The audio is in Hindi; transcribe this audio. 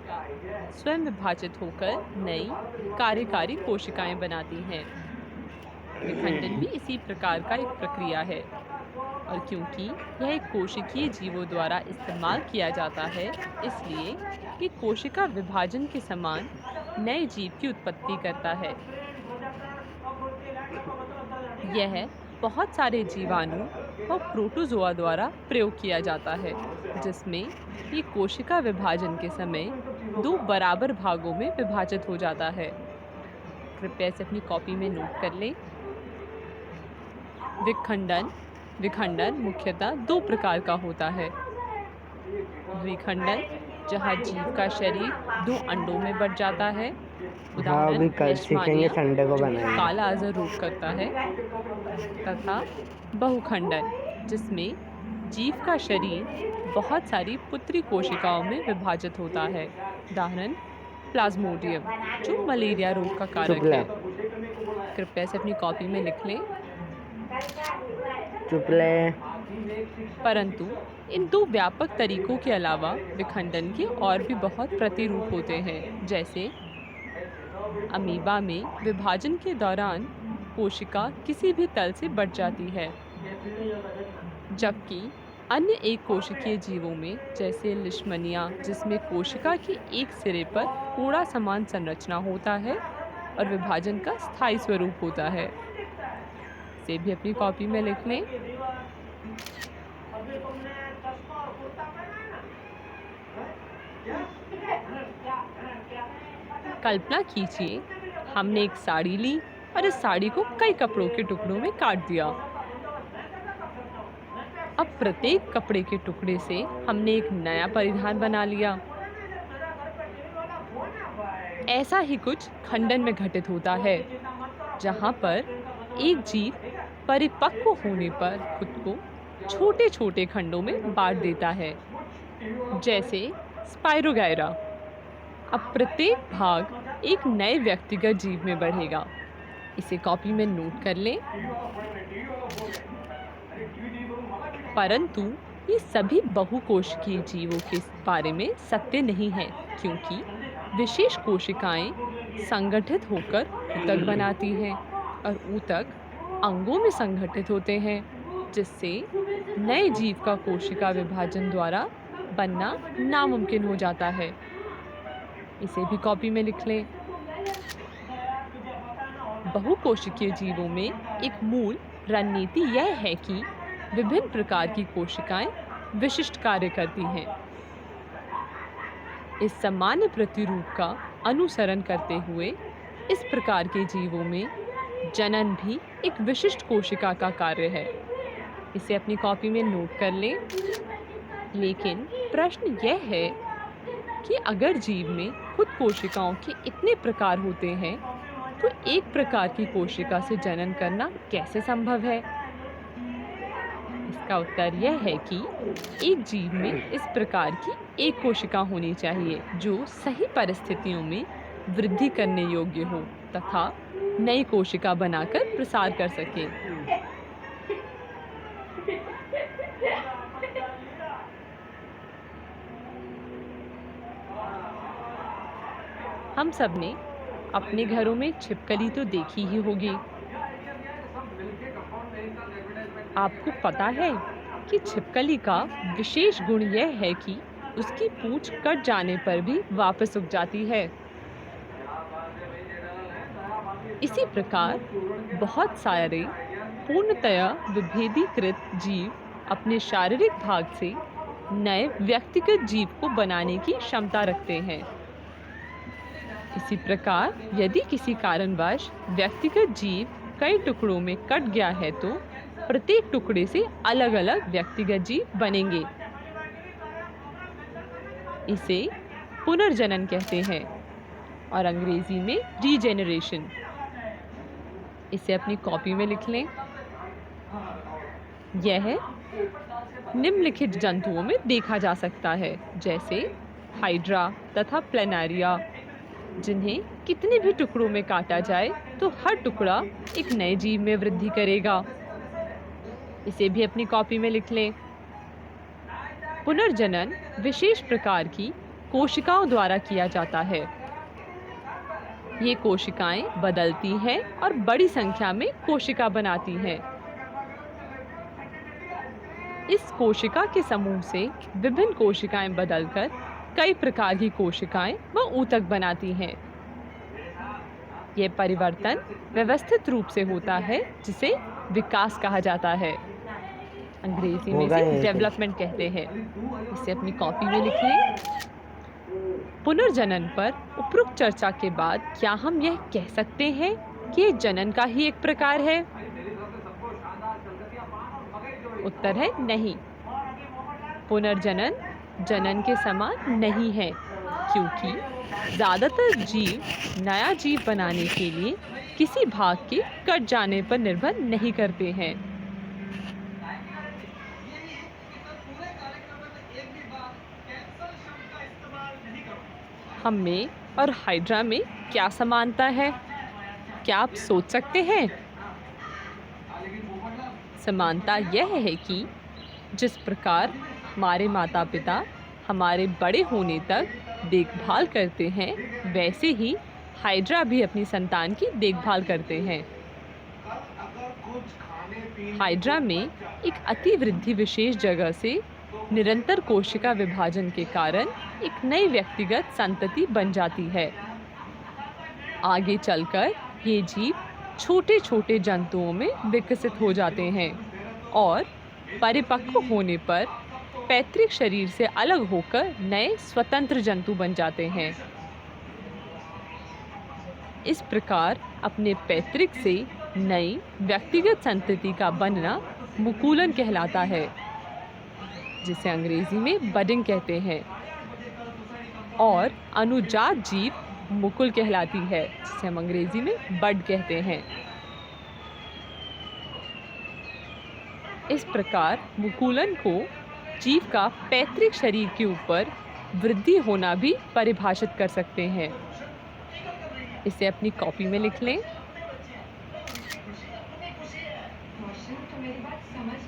कोशिका स्वयं विभाजित होकर नई कार्यकारी कोशिकाएं बनाती हैं। विखंडन भी इसी प्रकार का एक प्रक्रिया है, और क्योंकि यह एक कोशिकीय जीवों द्वारा इस्तेमाल किया जाता है, इसलिए ये कोशिका विभाजन के समान नए जीव की उत्पत्ति करता है। यह बहुत सारे जीवाणु और प्रोटोजोआ द्वारा प्रयोग किया जाता है, जिसमें ये कोशिका विभाजन के समय दो बराबर भागों में विभाजित हो जाता है। कृपया इसे अपनी कॉपी में नोट कर लें। विखंडन विखंडन मुख्यतः दो प्रकार का होता है। विखंडन, जहाँ जीव का शरीर दो अंडों में बंट जाता है, हाँ, उदाहरण अभी कल सीखेंगे, लेशमानिया संडे को जो बनाएंगे। काला अजहर रोग करता है, तथा बहुखंडन, जिसमें जीव का शरीर बहुत सारी पुत्री कोशिकाओं में विभाजित होता है, उदाहरण प्लाज्मोडियम जो मलेरिया रोग का चुप कारक ले। है। कृपया इसे अपनी कॉपी में लिख लें। चुप ले। परंतु इन दो व्यापक तरीकों के अलावा विखंडन के और भी बहुत प्रतिरूप होते हैं, जैसे अमीबा में विभाजन के दौरान कोशिका किसी भी तल से बट जाती है, जबकि अन्य एक कोशिकीय जीवों में जैसे लिशमनिया, जिसमें कोशिका के एक सिरे पर कोड़ा समान संरचना होता है और विभाजन का स्थायी स्वरूप होता है। इसे भी अपनी कॉपी में लिख लें। कल्पना कीजिए, हमने एक साड़ी ली और इस साड़ी को कई कपड़ों के टुकड़ों में काट दिया। अब प्रत्येक कपड़े के टुकड़े से हमने एक नया परिधान बना लिया। ऐसा ही कुछ खंडन में घटित होता है, जहाँ पर एक जीव परिपक्व होने पर खुद को छोटे छोटे खंडों में बांट देता है, जैसे स्पाइरोगायरा। अब प्रत्येक भाग एक नए व्यक्तिगत जीव में बढ़ेगा। इसे कॉपी में नोट कर लें। परंतु ये सभी बहुकोशिकीय जीवों के बारे में सत्य नहीं है, क्योंकि विशेष कोशिकाएं संगठित होकर ऊतक बनाती हैं और ऊतक अंगों में संगठित होते हैं, जिससे नए जीव का कोशिका विभाजन द्वारा बनना नामुमकिन हो जाता है। इसे भी कॉपी में लिख लें। बहुकोशिकीय जीवों में एक मूल रणनीति यह है कि विभिन्न प्रकार की कोशिकाएं विशिष्ट कार्य करती हैं। इस सामान्य प्रतिरूप का अनुसरण करते हुए इस प्रकार के जीवों में जनन भी एक विशिष्ट कोशिका का कार्य है। इसे अपनी कॉपी में नोट कर लें। लेकिन प्रश्न यह है कि अगर जीव में खुद कोशिकाओं के इतने प्रकार होते हैं, तो एक प्रकार की कोशिका से जनन करना कैसे संभव है? इसका उत्तर यह है कि एक जीव में इस प्रकार की एक कोशिका होनी चाहिए जो सही परिस्थितियों में वृद्धि करने योग्य हो तथा नई कोशिका बनाकर प्रसार कर सके। हम सब ने अपने घरों में छिपकली तो देखी ही होगी। आपको पता है कि छिपकली का विशेष गुण यह है कि उसकी पूंछ कट जाने पर भी वापस उग जाती है। इसी प्रकार बहुत सारे पूर्णतया विभेदीकृत जीव अपने शारीरिक भाग से नए व्यक्तिगत जीव को बनाने की क्षमता रखते हैं। इसी प्रकार यदि किसी कारणवश व्यक्तिगत जीव कई टुकड़ों में कट गया है, तो प्रत्येक टुकड़े से अलग अलग व्यक्तिगत जीव बनेंगे। इसे पुनर्जनन कहते हैं और अंग्रेजी में रीजेनरेशन। इसे अपनी कॉपी में लिख लें। यह निम्नलिखित जंतुओं में देखा जा सकता है, जैसे हाइड्रा तथा प्लेनारिया, जिन्हें कितने भी टुकड़ों में काटा जाए तो हर टुकड़ा एक नए जीव में वृद्धि करेगा। इसे भी अपनी कॉपी में लिख लें। पुनर्जनन विशेष प्रकार की कोशिकाओं द्वारा किया जाता है। ये कोशिकाएं बदलती हैं और बड़ी संख्या में कोशिका बनाती हैं। इस कोशिका के समूह से विभिन्न कोशिकाएं बदलकर कई प्रकार की कोशिकाएं व ऊतक बनाती हैं। यह परिवर्तन व्यवस्थित रूप से होता है, जिसे विकास कहा जाता है। अंग्रेजी में इसे डेवलपमेंट कहते हैं। इसे अपनी कॉपी में लिख लें। पुनर्जनन पर उपरोक्त चर्चा के बाद क्या हम यह कह सकते हैं कि ये जनन का ही एक प्रकार है? उत्तर है नहीं। पुनर्जनन जनन के समान नहीं है, क्योंकि ज़्यादातर जीव नया जीव बनाने के लिए किसी भाग के कट जाने पर निर्भर नहीं करते हैं। हम में और हाइड्रा में क्या समानता है? क्या आप सोच सकते हैं? समानता यह है कि जिस प्रकार हमारे माता पिता हमारे बड़े होने तक देखभाल करते हैं, वैसे ही हाइड्रा भी अपनी संतान की देखभाल करते हैं। हाइड्रा में एक अतिवृद्धि विशेष जगह से निरंतर कोशिका विभाजन के कारण एक नई व्यक्तिगत संतति बन जाती है। आगे चलकर ये जीव छोटे छोटे जंतुओं में विकसित हो जाते हैं और परिपक्व होने पर पैतृक शरीर से अलग होकर नए स्वतंत्र जंतु बन जाते हैं। इस प्रकार अपने पैतृक से नई व्यक्तिगत संतति का बनना मुकुलन कहलाता है, जिसे अंग्रेजी में बडिंग कहते हैं, और अनुजात जीव मुकुल कहलाती है, जिसे हम अंग्रेजी में बड कहते हैं। इस प्रकार मुकुलन को जीव का पैतृक शरीर के ऊपर वृद्धि होना भी परिभाषित कर सकते हैं। इसे अपनी कॉपी में लिख लें। तो मेरी बात समझ